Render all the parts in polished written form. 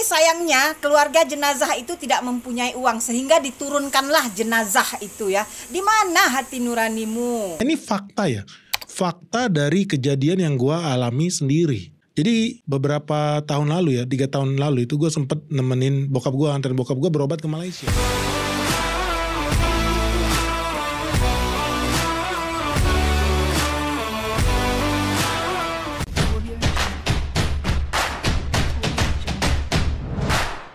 sayangnya keluarga jenazah itu tidak mempunyai uang sehingga diturunkanlah jenazah itu ya. Di mana hati nuranimu? Ini fakta ya. Fakta dari kejadian yang gue alami sendiri. Jadi beberapa tahun lalu ya, 3 tahun lalu itu gue sempet nemenin bokap gue, anterin bokap gue berobat ke Malaysia.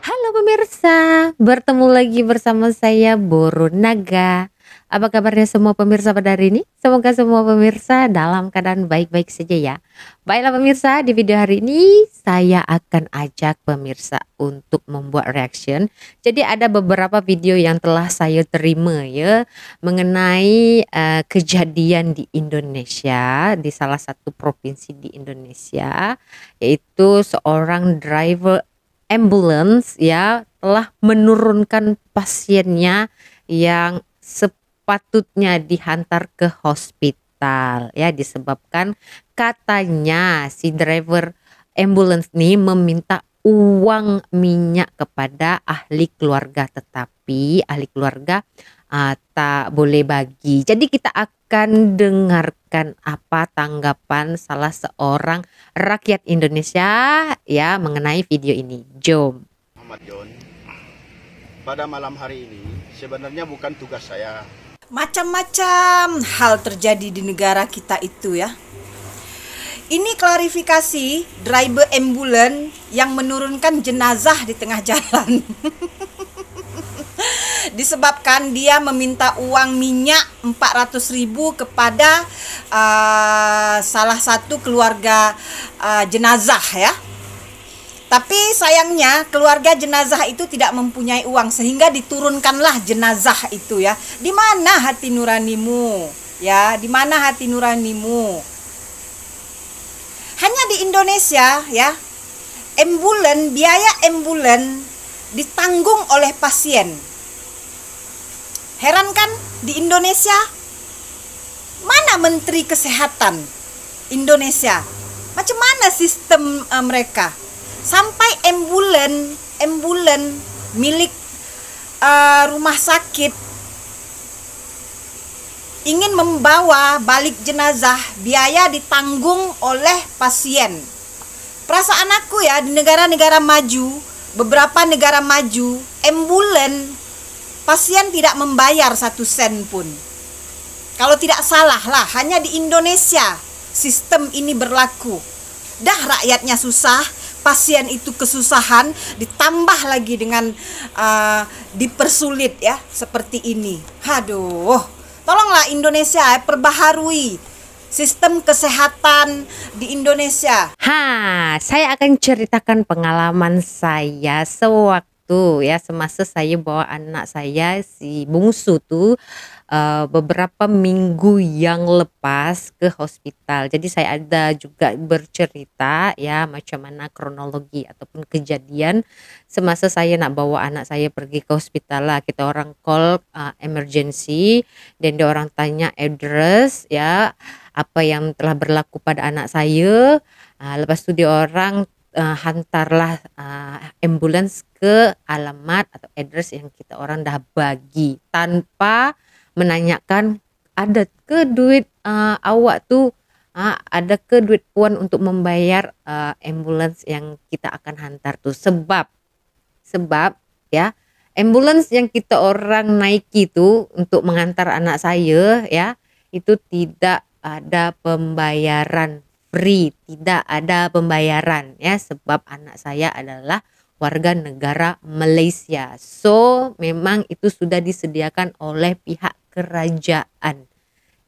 Halo pemirsa, bertemu lagi bersama saya Boro Naga. Apa kabarnya semua pemirsa pada hari ini? Semoga semua pemirsa dalam keadaan baik-baik saja ya. Baiklah pemirsa, di video hari ini saya akan ajak pemirsa untuk membuat reaction. Jadi ada beberapa video yang telah saya terima ya mengenai kejadian di Indonesia, di salah satu provinsi di Indonesia, yaitu seorang driver ambulance ya telah menurunkan pasiennya yang sepatutnya dihantar ke hospital ya, disebabkan katanya si driver ambulance nih meminta uang minyak kepada ahli keluarga, tetapi ahli keluarga tak boleh bagi. Jadi kita akan dengarkan apa tanggapan salah seorang rakyat Indonesia ya mengenai video ini. Jom. Muhammad John. Pada malam hari ini sebenarnya bukan tugas saya. Macam-macam hal terjadi di negara kita itu ya. Ini klarifikasi driver ambulan yang menurunkan jenazah di tengah jalan. Disebabkan dia meminta uang minyak 400.000 kepada salah satu keluarga jenazah ya. Tapi sayangnya keluarga jenazah itu tidak mempunyai uang sehingga diturunkanlah jenazah itu ya. Di mana hati nuranimu? Ya, di mana hati nuranimu? Hanya di Indonesia ya, biaya ambulan ditanggung oleh pasien. Heran kan, di Indonesia mana Menteri Kesehatan Indonesia? Macam mana sistem mereka? Sampai ambulan milik rumah sakit ingin membawa balik jenazah, biaya ditanggung oleh pasien. Perasaan aku ya, di negara-negara maju, beberapa negara maju, ambulan pasien tidak membayar 1 sen pun. Kalau tidak salah lah, hanya di Indonesia sistem ini berlaku. Dah rakyatnya susah, pasien itu kesusahan, ditambah lagi dengan dipersulit ya, seperti ini. Aduh, tolonglah Indonesia perbaharui sistem kesehatan di Indonesia. Saya akan ceritakan pengalaman saya sewaktu ya, semasa saya bawa anak saya si bungsu tuh beberapa minggu yang lepas ke hospital. Jadi saya ada juga bercerita ya macam mana kronologi ataupun kejadian semasa saya nak bawa anak saya pergi ke hospital lah. Kita orang call emergency dan dia orang tanya address ya, apa yang telah berlaku pada anak saya. Lepas tu dia orang hantarlah ambulans ke alamat atau address yang kita orang dah bagi tanpa menanyakan ada ke duit awak tu, ada ke duit puan untuk membayar ambulans yang kita akan hantar tu. Sebab ya ambulans yang kita orang naiki tu untuk mengantar anak saya ya, itu tidak ada pembayaran free, tidak ada pembayaran ya, sebab anak saya adalah warga negara Malaysia. So memang itu sudah disediakan oleh pihak kerajaan.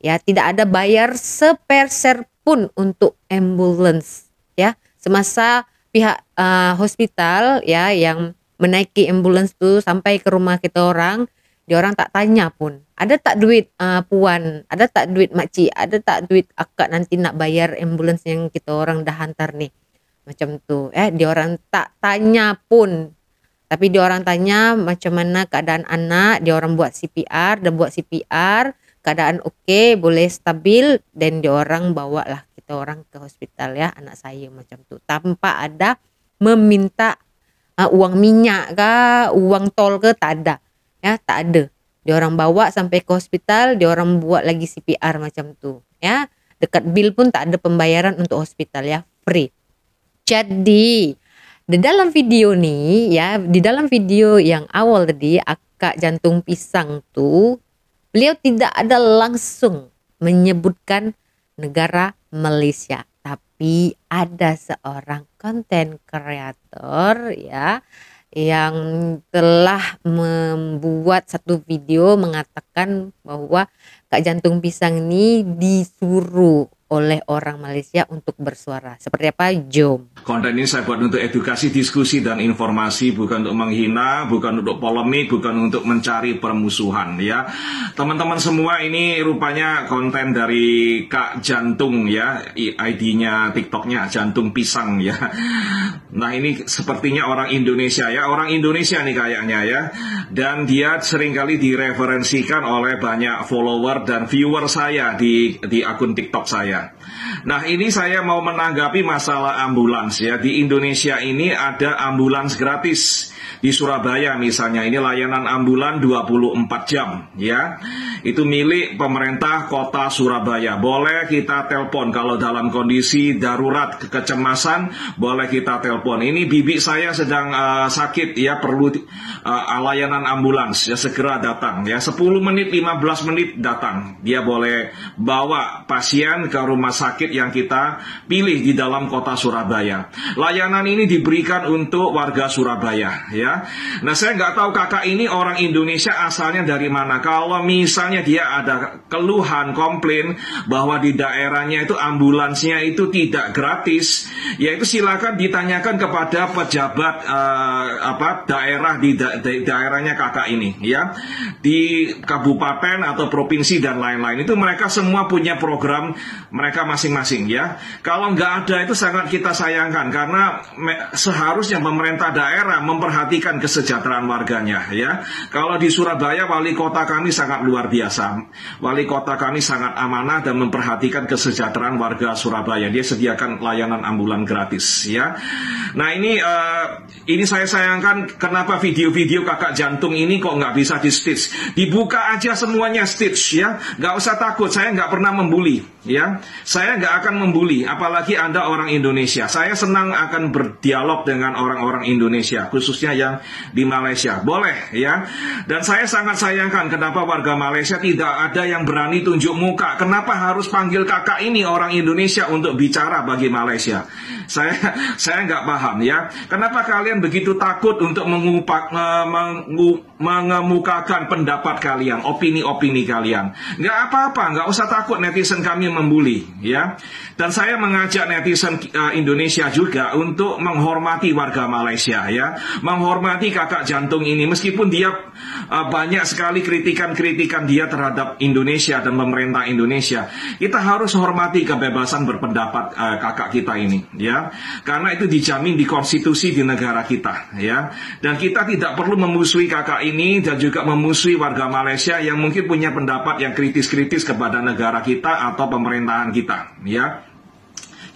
Ya, tidak ada bayar sepeser pun untuk ambulans ya. Semasa pihak hospital ya yang menaiki ambulans tu sampai ke rumah kita orang, dia orang tak tanya pun, ada tak duit puan, ada tak duit makcik, ada tak duit akak nanti nak bayar ambulans yang kita orang dah hantar nih. Macam tu dia orang tak tanya pun. Tapi dia orang tanya macam mana keadaan anak, dia orang buat CPR, keadaan okey, boleh stabil, dan dia orang bawa lah kita orang ke hospital ya, anak saya macam tu, tanpa ada meminta uang minyak kah, uang tol ke, tak ada. Ya, tak ada. Dia orang bawa sampai ke hospital, dia orang buat lagi CPR macam tu. Ya, dekat bil pun tak ada pembayaran untuk hospital ya, free. Jadi, di dalam video nih ya, di dalam video yang awal tadi, Akak Jantung Pisang tuh, beliau tidak ada langsung menyebutkan negara Malaysia. Tapi ada seorang konten kreator ya, yang telah membuat satu video mengatakan bahwa Kak Jantung Pisang ini disuruh oleh orang Malaysia untuk bersuara. Seperti apa? Jom. Konten ini saya buat untuk edukasi, diskusi, dan informasi, bukan untuk menghina, bukan untuk polemik, bukan untuk mencari permusuhan ya. Teman-teman semua, ini rupanya konten dari Kak Jantung ya, ID-nya TikTok-nya Jantung Pisang ya. Nah, ini sepertinya orang Indonesia ya, orang Indonesia nih kayaknya ya. Dan dia seringkali direferensikan oleh banyak follower dan viewer saya di akun TikTok saya. Nah, ini saya mau menanggapi masalah ambulans ya. Di Indonesia ini ada ambulans gratis. Di Surabaya misalnya, ini layanan ambulan 24 jam ya. Itu milik pemerintah kota Surabaya. Boleh kita telepon kalau dalam kondisi darurat, kecemasan, boleh kita telepon. Ini bibi saya sedang sakit ya, perlu layanan ambulans ya, segera datang ya. 10 menit, 15 menit datang. Dia boleh bawa pasien ke rumah sakit yang kita pilih di dalam kota Surabaya. Layanan ini diberikan untuk warga Surabaya ya. Nah, saya nggak tahu kakak ini orang Indonesia asalnya dari mana. Kalau misalnya dia ada keluhan, komplain bahwa di daerahnya itu ambulansnya itu tidak gratis, ya itu silakan ditanyakan kepada pejabat daerah di daerahnya kakak ini ya, di kabupaten atau provinsi dan lain-lain. Itu mereka semua punya program mereka masing-masing ya. Kalau nggak ada itu sangat kita sayangkan, karena seharusnya pemerintah daerah memperhatikan kesejahteraan warganya ya. Kalau di Surabaya, wali kota kami sangat luar biasa. Wali kota kami sangat amanah dan memperhatikan kesejahteraan warga Surabaya. Dia sediakan layanan ambulan gratis ya. Nah, ini saya sayangkan kenapa video-video kakak jantung ini kok nggak bisa di stitch. Dibuka aja semuanya stitch ya. Nggak usah takut, saya nggak pernah membuli ya. Saya nggak akan membuli, apalagi Anda orang Indonesia. Saya senang akan berdialog dengan orang-orang Indonesia, khususnya yang di Malaysia. Boleh ya. Dan saya sangat sayangkan kenapa warga Malaysia tidak ada yang berani tunjuk muka. Kenapa harus panggil kakak ini orang Indonesia untuk bicara bagi Malaysia? Saya nggak paham ya. Kenapa kalian begitu takut untuk mengemukakan pendapat kalian, opini-opini kalian? Nggak apa-apa, nggak usah takut netizen kami membuli ya. Dan saya mengajak netizen Indonesia juga untuk menghormati warga Malaysia ya, menghormati kakak jantung ini, meskipun dia banyak sekali kritikan-kritikan dia terhadap Indonesia dan pemerintah Indonesia. Kita harus hormati kebebasan berpendapat kakak kita ini ya, karena itu dijamin di konstitusi di negara kita ya. Dan kita tidak perlu memusuhi kakak ini dan juga memusuhi warga Malaysia yang mungkin punya pendapat yang kritis-kritis kepada negara kita atau pemerintahan kita ya.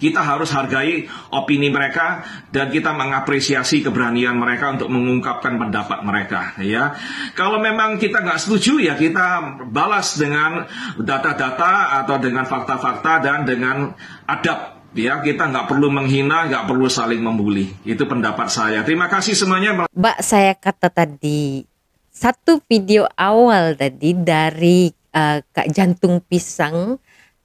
Kita harus hargai opini mereka dan kita mengapresiasi keberanian mereka untuk mengungkapkan pendapat mereka ya. Kalau memang kita nggak setuju ya kita balas dengan data-data atau dengan fakta-fakta dan dengan adab ya. Kita nggak perlu menghina, nggak perlu saling membuli. Itu pendapat saya. Terima kasih semuanya. Mbak, saya kata tadi satu video awal tadi dari Kak Jantung Pisang,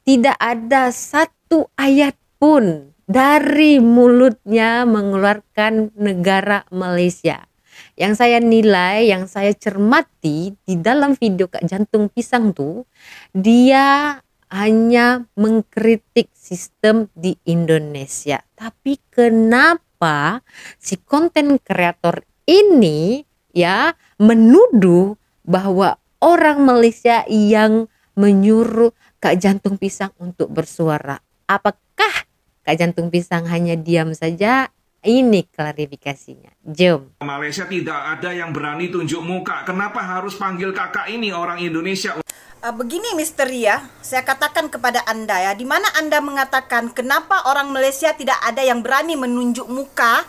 tidak ada satu ayat pun dari mulutnya mengeluarkan negara Malaysia. Yang saya nilai, yang saya cermati di dalam video Kak Jantung Pisang tuh, dia hanya mengkritik sistem di Indonesia. Tapi kenapa si konten kreator ini ya menuduh bahwa orang Malaysia yang menyuruh Kak Jantung Pisang untuk bersuara? Apakah Kak Jantung Pisang hanya diam saja? Ini klarifikasinya. Jom. Malaysia tidak ada yang berani tunjuk muka. Kenapa harus panggil kakak ini orang Indonesia? Begini misteri ya, saya katakan kepada Anda ya, di mana Anda mengatakan kenapa orang Malaysia tidak ada yang berani menunjuk muka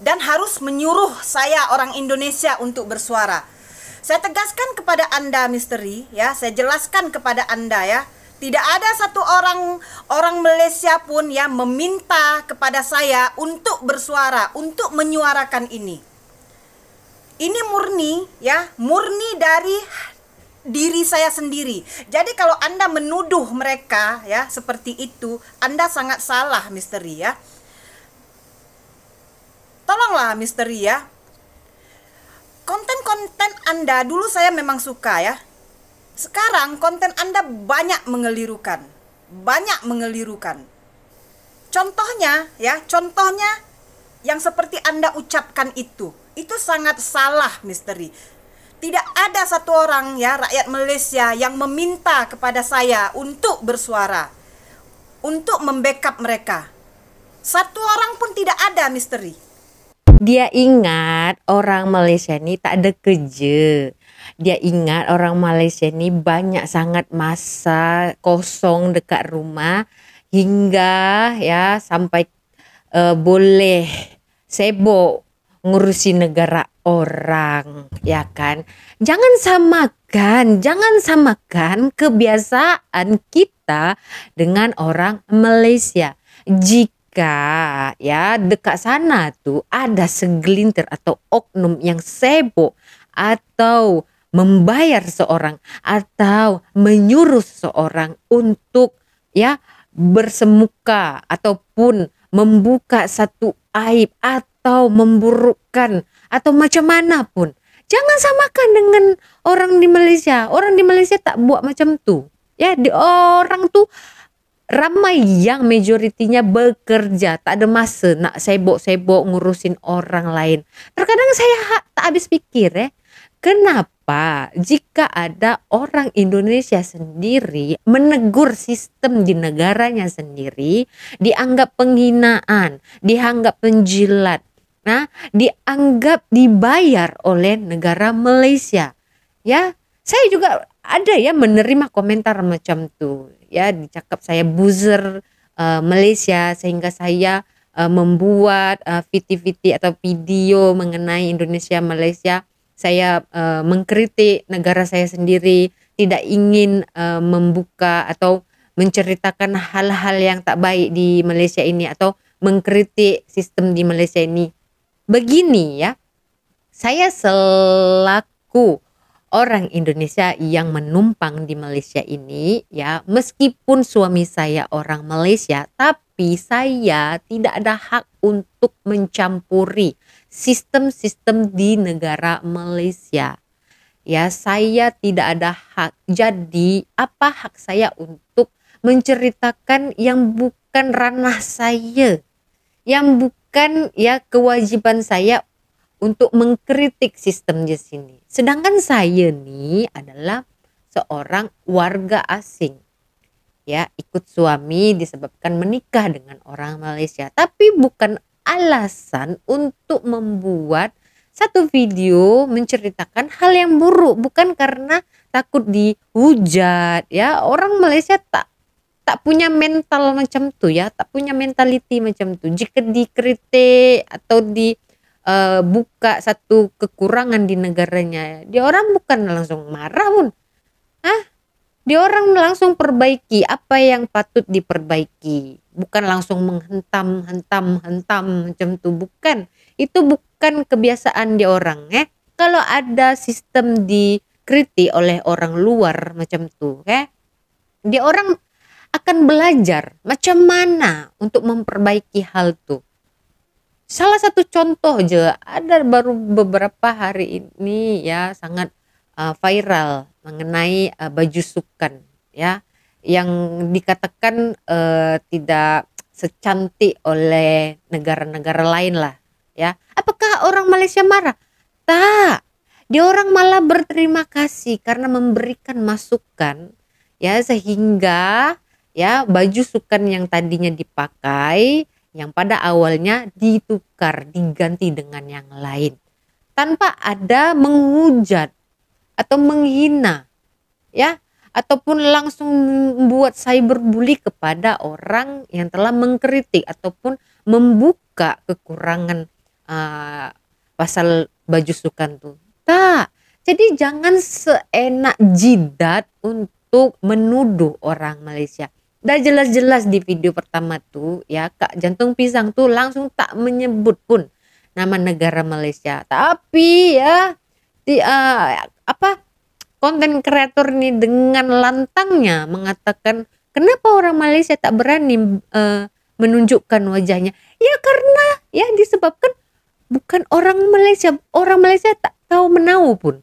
dan harus menyuruh saya orang Indonesia untuk bersuara. Saya tegaskan kepada Anda misteri ya, saya jelaskan kepada Anda ya, tidak ada satu orang Malaysia pun yang meminta kepada saya untuk bersuara, untuk menyuarakan ini. Ini murni ya, murni dari diri saya sendiri. Jadi kalau Anda menuduh mereka ya seperti itu, Anda sangat salah misteri ya. Tolonglah misteri ya. Konten-konten Anda dulu saya memang suka ya. Sekarang konten Anda banyak mengelirukan. Banyak mengelirukan. Contohnya ya, contohnya yang seperti Anda ucapkan itu sangat salah misteri. Tidak ada satu orang ya rakyat Malaysia yang meminta kepada saya untuk bersuara, untuk membackup mereka. Satu orang pun tidak ada misteri. Dia ingat orang Malaysia ini tak ada kerja. Dia ingat orang Malaysia ini banyak sangat masa kosong dekat rumah hingga ya sampai boleh sibuk ngurusi negara orang, ya kan? Jangan samakan kebiasaan kita dengan orang Malaysia. Jika ya dekat sana tuh ada segelintir atau oknum yang sibuk atau membayar seorang atau menyuruh seorang untuk ya bersemuka ataupun membuka satu aib atau memburukkan atau macam mana pun, jangan samakan dengan orang di Malaysia. Orang di Malaysia tak buat macam tu ya. Orang tu ramai yang majoritinya bekerja, tak ada masa nak sibuk-sibuk ngurusin orang lain. Terkadang saya tak habis pikir kenapa jika ada orang Indonesia sendiri menegur sistem di negaranya sendiri, dianggap penghinaan, dianggap penjilat, dianggap dibayar oleh negara Malaysia. Ya, saya juga ada ya menerima komentar macam tu. Ya, dicakap saya buzzer Malaysia sehingga saya membuat VT atau video mengenai Indonesia Malaysia. Saya mengkritik negara saya sendiri, tidak ingin membuka atau menceritakan hal-hal yang tak baik di Malaysia ini atau mengkritik sistem di Malaysia ini. Begini ya, saya selaku orang Indonesia yang menumpang di Malaysia ini ya, meskipun suami saya orang Malaysia, tapi saya tidak ada hak untuk mencampuri sistem-sistem di negara Malaysia. Ya, saya tidak ada hak. Jadi, apa hak saya untuk menceritakan yang bukan ranah saya? Yang bukan ya kewajiban saya untuk mengkritik sistem di sini. Sedangkan saya nih adalah seorang warga asing. Ya, ikut suami disebabkan menikah dengan orang Malaysia. Tapi bukan alasan untuk membuat satu video menceritakan hal yang buruk, bukan karena takut dihujat ya. Orang Malaysia tak punya mental macam tu ya, tak punya mentality macam tu. Jika dikritik atau buka satu kekurangan di negaranya, dia orang bukan langsung marah pun. Dia orang langsung perbaiki apa yang patut diperbaiki. Bukan langsung menghentam macam tu, bukan. Itu bukan kebiasaan dia orang. Kalau ada sistem dikritik oleh orang luar macam tu, dia orang akan belajar macam mana untuk memperbaiki hal tu. Salah satu contoh je, ada baru beberapa hari ini ya sangat viral mengenai baju sukan ya, yang dikatakan tidak secantik oleh negara-negara lain lah ya. Apakah orang Malaysia marah? Tak. Dia orang malah berterima kasih karena memberikan masukan ya, sehingga ya baju sukan yang tadinya dipakai yang pada awalnya ditukar, diganti dengan yang lain tanpa ada menghujat atau menghina ya, ataupun langsung membuat cyberbully kepada orang yang telah mengkritik ataupun membuka kekurangan pasal baju sukan tuh. Tak. Jadi jangan seenak jidat untuk menuduh orang Malaysia. Dah jelas-jelas di video pertama tuh ya, Kak Jantung Pisang tuh langsung tak menyebut pun nama negara Malaysia. Tapi ya konten kreator ini dengan lantangnya mengatakan kenapa orang Malaysia tak berani menunjukkan wajahnya. Ya karena ya disebabkan bukan orang Malaysia tak tahu menau pun.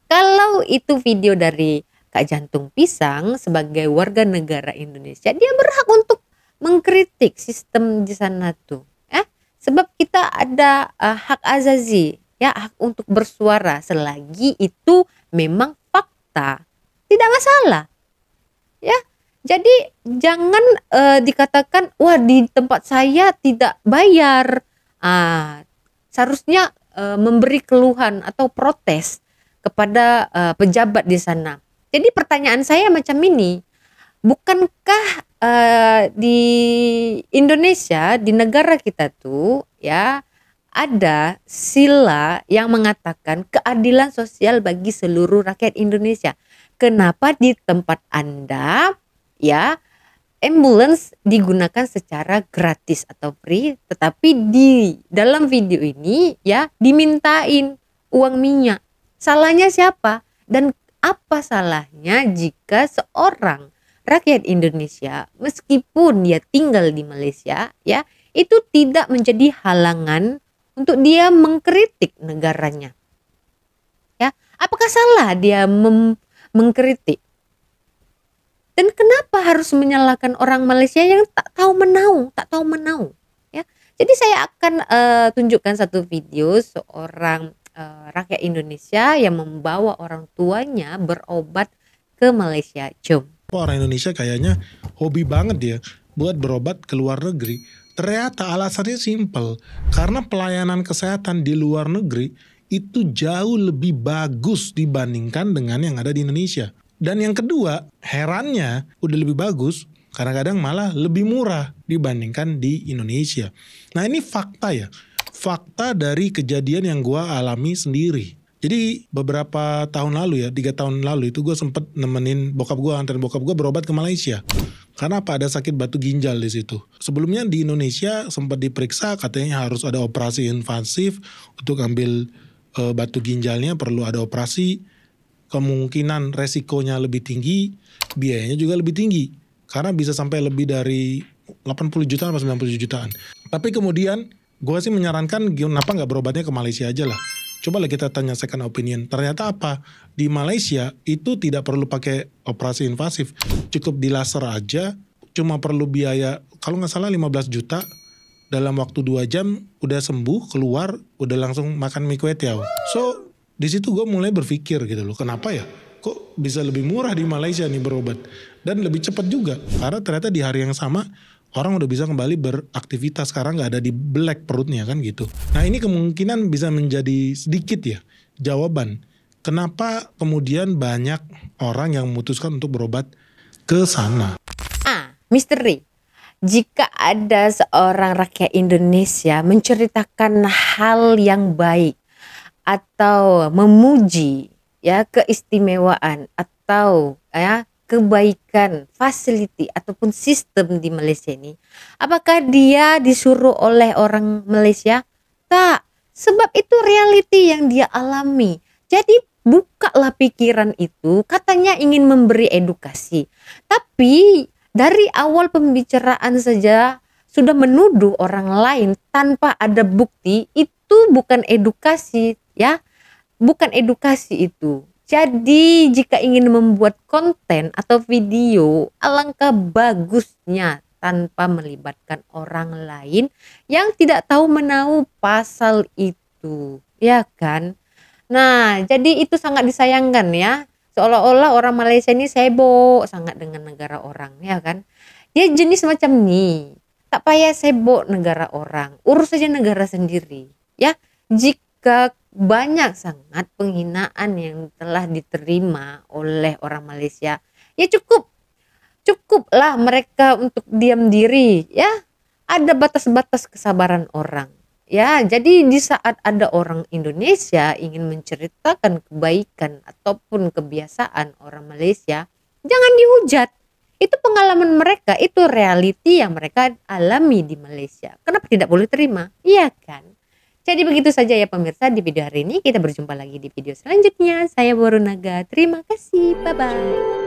Kalau itu video dari Kak Jantung Pisang sebagai warga negara Indonesia, dia berhak untuk mengkritik sistem di sana tuh. Sebab kita ada hak azazi, ya, hak untuk bersuara selagi itu memang fakta, tidak masalah. Ya, jadi jangan dikatakan wah di tempat saya tidak bayar. Seharusnya memberi keluhan atau protes kepada pejabat di sana. Jadi pertanyaan saya macam ini, bukankah di Indonesia, di negara kita tuh ya ada sila yang mengatakan keadilan sosial bagi seluruh rakyat Indonesia. Kenapa di tempat Anda ya ambulans digunakan secara gratis atau free, tetapi di dalam video ini ya dimintain uang minyak. Salahnya siapa? Dan apa salahnya jika seorang rakyat Indonesia meskipun dia tinggal di Malaysia ya itu tidak menjadi halangan untuk dia mengkritik negaranya. Ya, apakah salah dia mengkritik? Dan kenapa harus menyalahkan orang Malaysia yang tak tahu menau, ya? Jadi saya akan tunjukkan satu video seorang rakyat Indonesia yang membawa orang tuanya berobat ke Malaysia. Jom. Orang Indonesia kayaknya hobi banget dia buat berobat ke luar negeri. Ternyata alasannya simpel, karena pelayanan kesehatan di luar negeri itu jauh lebih bagus dibandingkan dengan yang ada di Indonesia. Dan yang kedua, herannya udah lebih bagus, kadang-kadang malah lebih murah dibandingkan di Indonesia. Nah ini fakta ya, fakta dari kejadian yang gue alami sendiri. Jadi beberapa tahun lalu ya, 3 tahun lalu itu gue sempet nemenin bokap gue, anterin bokap gue berobat ke Malaysia. Karena apa? Ada sakit batu ginjal di situ. Sebelumnya di Indonesia sempat diperiksa, katanya harus ada operasi invasif untuk ambil batu ginjalnya, perlu ada operasi. Kemungkinan resikonya lebih tinggi, biayanya juga lebih tinggi. Karena bisa sampai lebih dari 80 jutaan atau 90 jutaan. Tapi kemudian gue sih menyarankan kenapa nggak berobatnya ke Malaysia aja lah. Coba lah kita tanya second opinion. Ternyata apa? Di Malaysia itu tidak perlu pakai operasi invasif. Cukup di laser aja. Cuma perlu biaya, kalau nggak salah 15 juta. Dalam waktu 2 jam udah sembuh, keluar, udah langsung makan mie kue tiaw. So, di situ gue mulai berpikir gitu loh. Kenapa ya? Kok bisa lebih murah di Malaysia nih berobat? Dan lebih cepat juga. Karena ternyata di hari yang sama, orang udah bisa kembali beraktivitas, sekarang nggak ada di black perutnya kan gitu. Nah ini kemungkinan bisa menjadi sedikit ya jawaban kenapa kemudian banyak orang yang memutuskan untuk berobat ke sana. Misteri. Jika ada seorang rakyat Indonesia menceritakan hal yang baik atau memuji ya keistimewaan atau ya kebaikan, fasiliti ataupun sistem di Malaysia ini, apakah dia disuruh oleh orang Malaysia? Tak, sebab itu realiti yang dia alami. Jadi bukalah pikiran itu, katanya ingin memberi edukasi. Tapi dari awal pembicaraan saja sudah menuduh orang lain tanpa ada bukti, itu bukan edukasi ya. Bukan edukasi itu. Jadi jika ingin membuat konten atau video, alangkah bagusnya tanpa melibatkan orang lain yang tidak tahu menau pasal itu, ya kan? Nah, jadi itu sangat disayangkan ya. Seolah-olah orang Malaysia ini sibuk sangat dengan negara orang, ya kan? Dia jenis macam nih, tak payah sibuk negara orang, urus saja negara sendiri, ya. Jika banyak sangat penghinaan yang telah diterima oleh orang Malaysia, ya cukuplah mereka untuk diam diri ya. Ada batas-batas kesabaran orang Ya, jadi di saat ada orang Indonesia ingin menceritakan kebaikan ataupun kebiasaan orang Malaysia, jangan dihujat. Itu pengalaman mereka, itu reality yang mereka alami di Malaysia. Kenapa tidak boleh terima? Iya kan? Jadi begitu saja ya pemirsa di video hari ini. Kita berjumpa lagi di video selanjutnya. Saya Borunaga. Terima kasih. Bye-bye.